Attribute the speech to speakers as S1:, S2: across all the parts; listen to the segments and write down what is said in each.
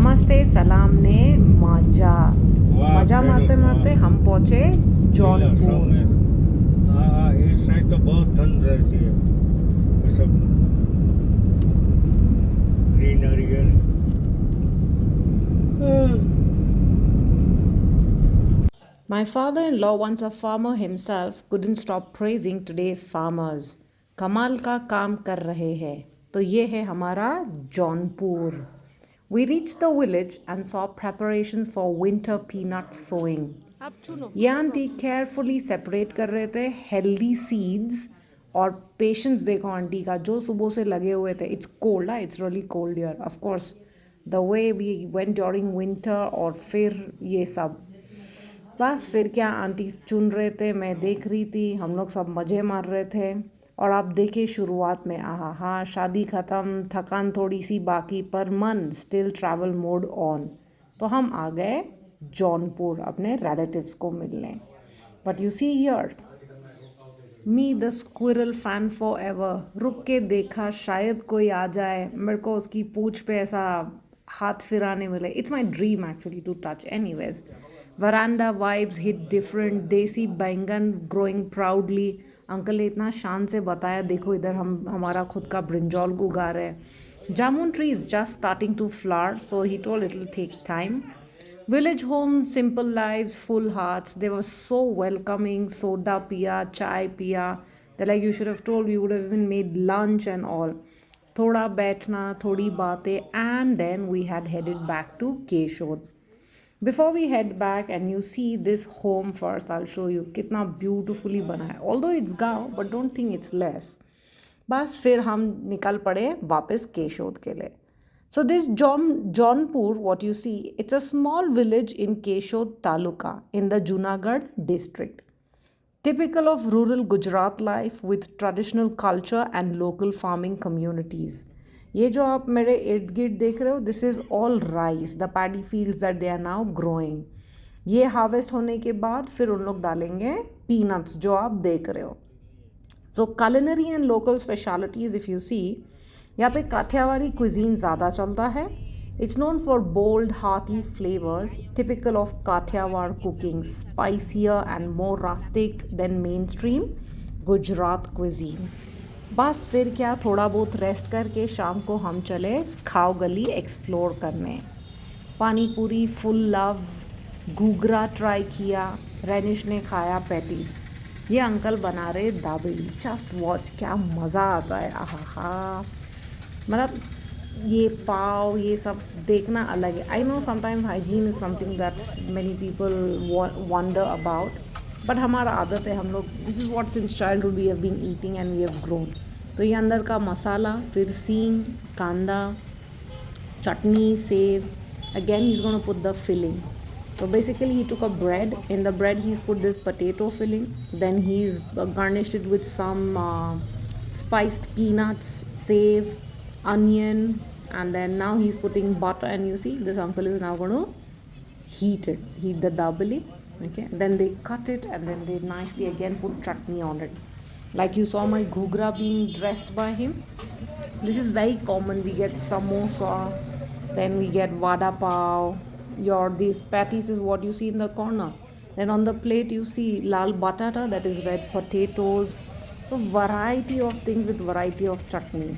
S1: नमस्ते सलाम ने मजा मजा मारते मारते हम पहुंचे जौनपुर।
S2: हाँ, इस साइड तो बहुत ठंड रहती है। ये सब ग्रीनरी है।
S1: My father-in-law, once a farmer himself, couldn't stop praising today's farmers. कमाल का काम कर रहे हैं। तो ये है हमारा Jaunpur. We reached the village and saw preparations for winter peanut sowing. ये आंटी केयरफुली सेपरेट कर रहे थे हेल्दी सीड्स। और पेशेंस देखो आंटी का जो सुबह से लगे हुए थे। It's cold, it's really cold here of course, the way we went during winter. और फिर ये सब बस फिर क्या आंटी चुन रहे थे, मैं देख रही थी, हम लोग सब मज़े मार रहे थे। और आप देखिए शुरुआत में आहा हाँ, शादी ख़त्म, थकान थोड़ी सी बाकी, पर मन स्टिल ट्रैवल मोड ऑन। तो हम आ गए जौनपुर अपने रिलेटिव्स को मिलने। But you see hear me the squirrel fan for ever. रुक के देखा शायद कोई आ जाए, मेरे को उसकी पूंछ पे ऐसा हाथ फिराने मिले। It's my dream actually to touch. Anyways, veranda vibes hit different, desi baingan growing proudly. Uncle ने इतना शान से बताया, देखो इधर हम हमारा खुद का ब्रिंजॉल उगा रहे हैं। Jamun tree is just starting to flower, so he told it will take time. Village home, simple lives, full hearts. They were so welcoming. Soda piya, chai piya. They're like, you should have told, we would have even made lunch and all. Thoda baithna, thodi batein, and then we had headed back to Keshod. Before we head back and you see this home first, I'll show you kitna beautifully bana hai. Although it's गाँव, but don't think it's less. बस फिर हम निकल पड़े वापस केशोद के लिए। So this Jaunpur, what you see, it's a small village in Keshod Taluka in the Junagadh district. Typical of rural Gujarat life with traditional culture and local farming communities. ये जो आप मेरे इर्द गिर्द देख रहे हो, this is all rice, the paddy fields that they are now growing. ये हार्वेस्ट होने के बाद फिर उन लोग डालेंगे पीनट्स जो आप देख रहे हो. So culinary and local specialities, if you see, यहाँ पे काठियावाड़ी क्विजीन ज़्यादा चलता है. It's known for bold hearty flavours typical of Kathiawad cooking, spicier and more rustic than mainstream Gujarat cuisine. बस फिर क्या, थोड़ा बहुत रेस्ट करके शाम को हम चले खाओ गली एक्सप्लोर करने. पानी पूरी फुल लव, घूघरा ट्राई किया, रेनिश ने खाया पैटीज. ये अंकल बना रहे दाबेली. जस्ट वॉच, क्या मज़ा आता है. आहा, मतलब ये पाव ये सब देखना अलग है. I know sometimes hygiene is something that many people wonder about, but हमारा आदत है. हम लोग this is what since childhood we have been eating and we have grown. तो ये अंदर का मसाला, फिर सींग, कांदा, चटनी, सेव. Again he is gonna put the filling. So basically he took a bread. In the bread he's put this potato filling. Then he's garnished it with some spiced peanuts, save, onion, and then now he's putting butter. And you see this uncle is now going to heat the dabali. Okay, then they cut it and then they nicely again put chutney on it. Like you saw my ghoogra being dressed by him. This is very common. We get samosa, then we get vada pav. These patties is what you see in the corner. Then on the plate you see lal batata, that is red potatoes. So variety of things with variety of chutney.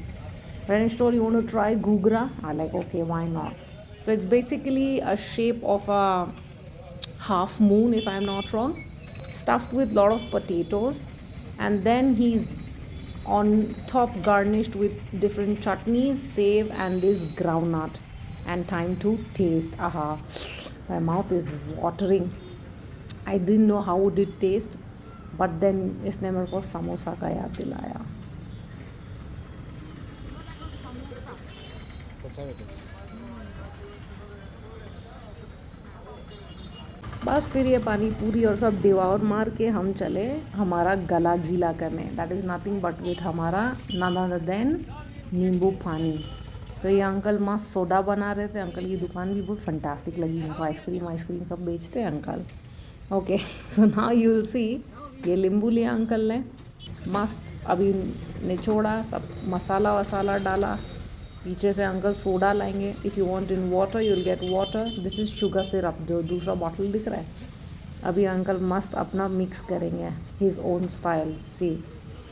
S1: When I told you want to try ghoogra, I'm like, okay, why not? So it's basically a shape of a half moon, if I'm not wrong, stuffed with lot of potatoes, and then he's on top garnished with different chutneys, save, and this groundnut. And time to taste. Aha, my mouth is watering. I didn't know how would it taste, but then इसने मेरे को समोसा का याद दिलाया. बस फिर ये पानी पूरी और सब डिवार मार के हम चले हमारा गला गीला करने. That is nothing but with हमारा नदर देन नींबू पानी. तो ये अंकल मस्त सोडा बना रहे थे. अंकल की दुकान भी बहुत फंटास्टिक लगी मेरे को. आइसक्रीम सब बेचते हैं uncle. Okay, so now you will see. ये नींबू लिया अंकल ने, मस्त अभी निचोड़ा, सब मसाला वसाला डाला, पीछे से अंकल सोडा लाएंगे. If you want in water you will get water. This is sugar syrup. जो दूसरा बॉटल दिख रहा है, अभी अंकल मस्त अपना मिक्स करेंगे his own style. See,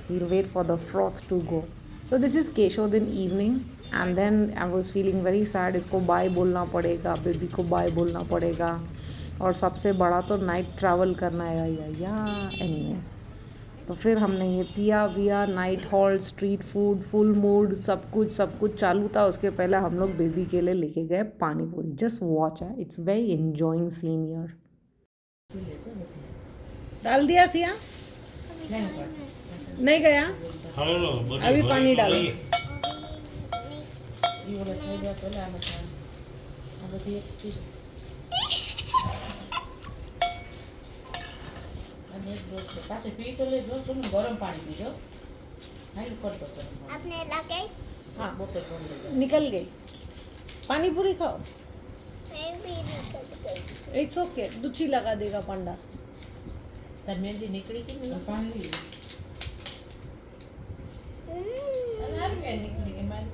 S1: he will wait for the froth to go. So this is Keshav in evening. And then I was feeling very sad. इसको बाय बोलना पड़ेगा, बेबी को बाय बोलना पड़ेगा, और सबसे बड़ा तो नाइट ट्रैवल करना है या एनीवेज. तो फिर हमने ये पिया विया, night halt, street food, full mood, सब कुछ चालू था. उसके पहले हम लोग बेबी के लिए लेके गए पानी पूरी. जस्ट वॉच है, it's very enjoying scene year. डाल दिया सिया? नहीं गया? अभी पानी डालो.
S3: પાછું પી તો લેજો શું ગરમ પાણી પીજો હાલ કરતો
S4: आपने लाके
S3: હા બોટલ ભરી લેજો
S1: निकल गई. पानी पूरी खाओ.
S4: मैं भी निकल गई.
S1: It's okay. दुची लगा देगा पंडा.
S3: તાર મેંદી નીકળી છે ને પાણી લઈ હાલ મેં નીકળી ગઈ મારી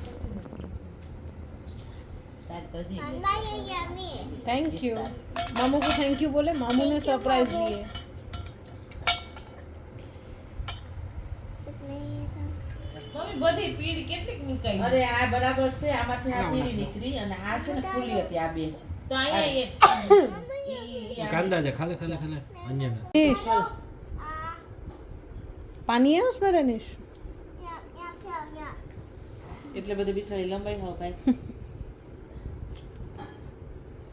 S3: તાર તો જી
S4: ठंडा ये यम्मी.
S1: Thank you. मामू को थैंक यू बोले. मामू ने सरप्राइज दिए.
S3: મમ્મી બધી પીળી કેટલીક નીકળી
S5: અરે આ બરાબર છે આમાંથી આ પીળી નીકળી અને આ છે ને ફૂલી હતી આ બે
S3: તો અહીંયા
S2: कांदा जा खाले खाले खाले अन्य
S1: रनिश, पानी है उसमें रनिश?
S4: या
S5: એટલે બધી બિચારી લંબાઈ હોવ ભાઈ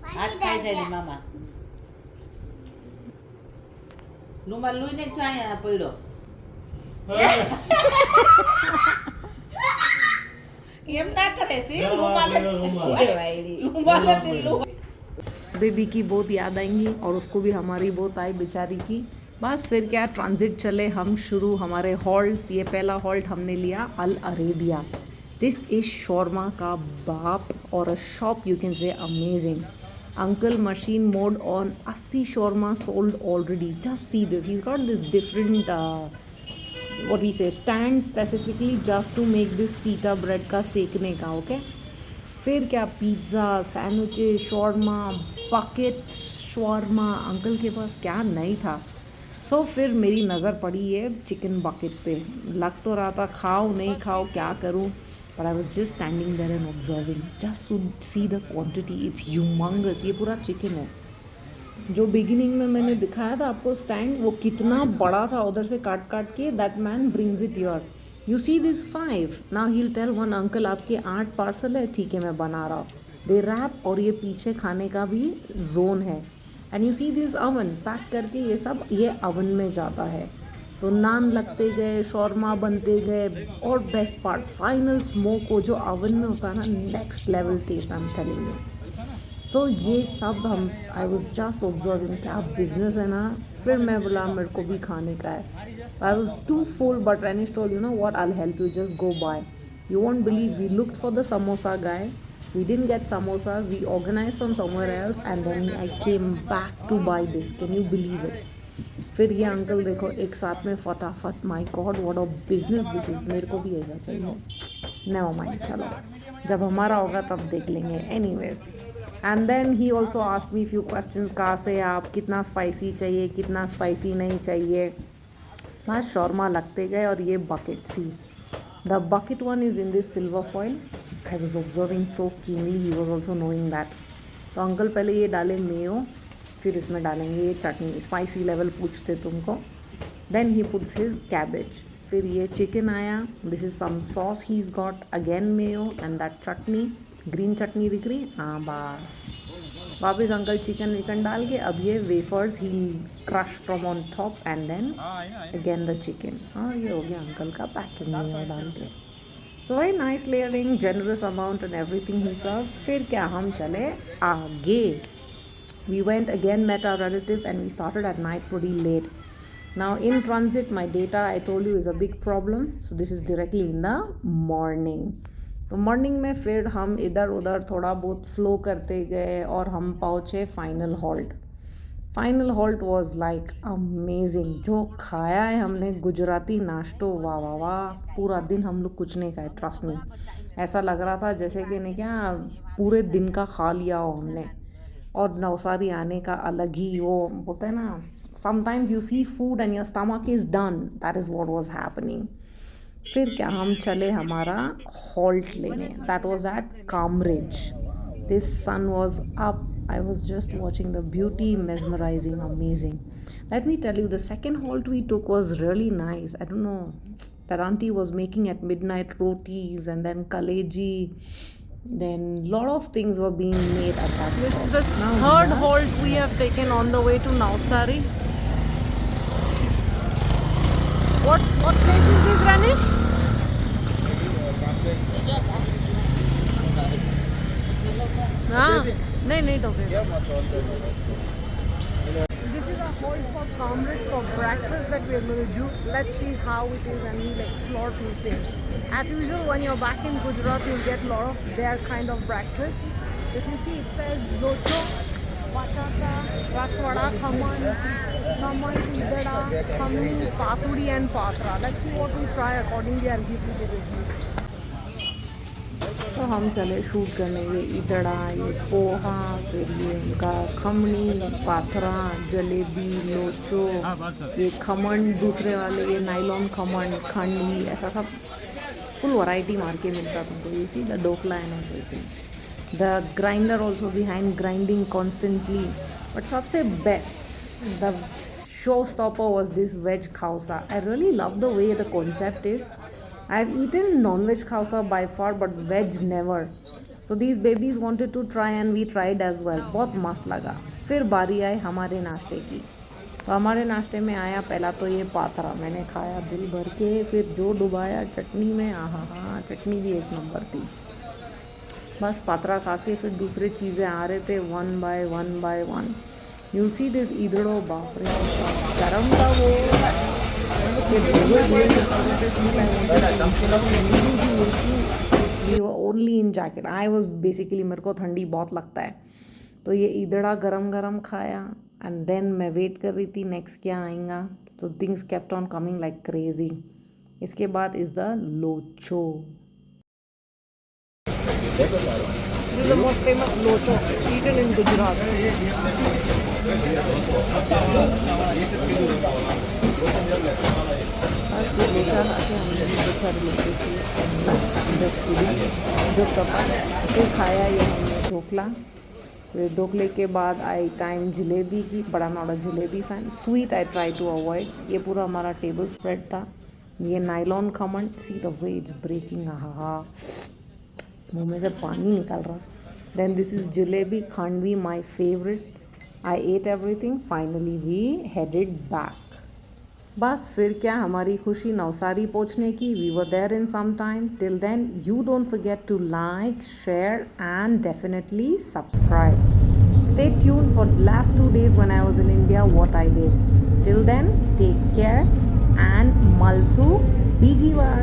S4: पानी
S5: હાથ
S4: डाल
S5: ખાઈ જાય ને
S4: दिया.
S5: મામા રૂમાલ લઈને જ અહીંયા પડ્યો એમ ના કરે છે રૂમાલ રૂમાલ જ લો
S1: बेबी की बहुत याद आएंगी और उसको भी हमारी बहुत आई बेचारी की. बस फिर क्या, ट्रांजिट चले हम शुरू हमारे हॉल्ट्स. ये पहला हॉल्ट हमने लिया Al Arabia. This is shawarma का बाप और a shop you can say amazing. Uncle machine mode on. 80 shawarma sold already. Just see this, he got this different what we say stand specifically just to make this pita bread का सेकने का. Okay फिर क्या, pizza, sandwiches, shawarma, bucket shawarma. Uncle के पास क्या नहीं था. सो फिर मेरी नज़र पड़ी है चिकन बकेट पे. लग तो रहा था खाओ नहीं खाओ क्या करूं, but I was just standing there and observing just to see the quantity. It's humongous. ये पूरा चिकन है. जो बिगिनिंग में मैंने दिखाया था आपको स्टैंड, वो कितना बड़ा था उधर से काट काट के. That man brings it your. You see this 5. Now he will tell one uncle आपके 8 पार्सल है, ठीक है मैं बना रहा हूँ. They wrap. और ये पीछे खाने का भी जोन है. And you see this oven pack करके, ये सब ये अवन में जाता है. तो नान लगते गए, शॉर्मा बनते गए, और बेस्ट पार्ट फाइनल स्मोक को जो अवन में होता है ना, next level taste I am telling you. So ये सब हम आई वॉज जस्ट ऑब्जर्विंग क्या बिजनेस है ना. फिर मैं बोला मेरे को भी खाने का है. So I was too full but Ranish told you know what, I will help you, just go by. You won't believe, we looked for the samosa guy. We didn't get samosas. We organized from somewhere else and then I came back to buy this. Can you believe it? फिर ये uncle देखो एक साथ में फटाफट. My God what a business this is. मेरे को भी ऐसा चाहिए. नेवर माइंड, चलो जब हमारा होगा तब देख लेंगे. Anyways, and then he also asked me few questions. कहाँ से आप, कितना स्पाइसी चाहिए, कितना स्पाइसी नहीं चाहिए. बस शॉर्मा लगते गए. और ये bucket, see the bucket one is in this silver foil. I was observing so keenly. He was also knowing that. तो अंकल पहले ये डाले मेयो, फिर इसमें डालेंगे ये चटनी. स्पाइसी लेवल पूछते तुमको. Then he puts his cabbage. फिर ये चिकन आया. This is some sauce he is got. Again mayo and that chutney. Green chutney दिख रही. हाँ बस वापस अंकल चिकन विकन डाल के. अब ये वेफर्स ही crush from on top and then again the chicken. हाँ ये हो गया अंकल का पैकिंग में डाल के. So very nice layering, generous amount and everything he serve. फिर क्या, हम चले आगे. We went again, met our relative and we started at night pretty late. Now in transit my data I told you is a big problem. So this is directly in the morning. तो morning में फिर हम इधर उधर थोड़ा बहुत flow करते गए और हम पहुँचे final halt. Final halt was like amazing. जो खाया है हमने गुजराती नाश्तो, वाह वाह वाह। पूरा दिन हम लोग कुछ नहीं खाए, ट्रस्ट मी। ऐसा लग रहा था जैसे कि नहीं क्या पूरे दिन का खा लिया हो हमने। और नवसारी आने का अलग ही वो बोलते हैं ना, sometimes you see food and your stomach is done, that is what was happening. फिर क्या हम चले हमारा हॉल्ट लेने, that was at Kamrej. This sun was up, I was just watching the beauty, mesmerizing, amazing. Let me tell you, the second halt we took was really nice. I don't know, that auntie was making at midnight rotis and then kaleji. Then lot of things were being made at that
S6: This
S1: stop.
S6: is the third halt we have taken on the way to Navsari. What place is this, Rani? हाँ नहीं नहीं तो फिर This is a halt for Cambridge for breakfast that we are going to do. Let's see how it is and we'll explore few things. As usual, when you're back in Gujarat, you'll get a lot of their kind of breakfast. If you see, it says locho, patata, rasvada, khaman, idada, khamni, patudi and patra. Let's see what we try. Accordingly, I'll give you the review.
S1: तो हम चले shoot करने, ये इदड़ा, ये पोहा, फिर ये उनका खमनी, पाथरा, जलेबी, लोचो, ये खमन दूसरे वाले, ये नाइलॉन खमन, खांडवी, ऐसा सब फुल वैरायटी मार के मिलता तुमको। You see the dhokla and everything, the grinder also behind grinding constantly. But सबसे best the showstopper was this veg khausa. I really love the way the concept is. I have eaten non-veg khausa by far, but veg never. So these babies wanted to try and we tried as well. बहुत मस्त लगा। फिर बारी आई हमारे नाश्ते की। तो हमारे नाश्ते में आया पहला तो ये पाथरा, मैंने खाया दिल भर के। फिर जो डुबाया चटनी में, हाँ चटनी भी एक नंबर थी। बस पाथरा खा के फिर दूसरी चीज़ें आ रहे थे one by one. You see this idada, बाप रे गरम था वो। We were only in jacket. I was basically, मेरे को ठंडी बहुत लगता है। तो ये ईदड़ा गरम खाया एंड देन मैं वेट कर रही थी नेक्स्ट क्या आएगा। तो things kept on coming like crazy. इसके बाद is the locho.
S6: This is the most famous locho eaten in Gujarat.
S1: फिर खाया ये हमने ढोकला। फिर ढोकले के बाद आई टाइम जलेबी की, बड़ा not a jalebi fan. Sweet I try to avoid. ये पूरा हमारा टेबल स्प्रेड था। ये nylon khaman, see the way it's breaking, आहा मुँह में से पानी निकल रहा। Then this is jalebi, khandvi, my favourite. I ate everything. Finally we headed back. बस फिर क्या हमारी खुशी नवसारी पहुंचने की। We were there in some time. Till then you don't forget to like, share and definitely subscribe. Stay tuned for the last 2 days when I was in India, what I did. Till then, take care and Malsu Bijiwar.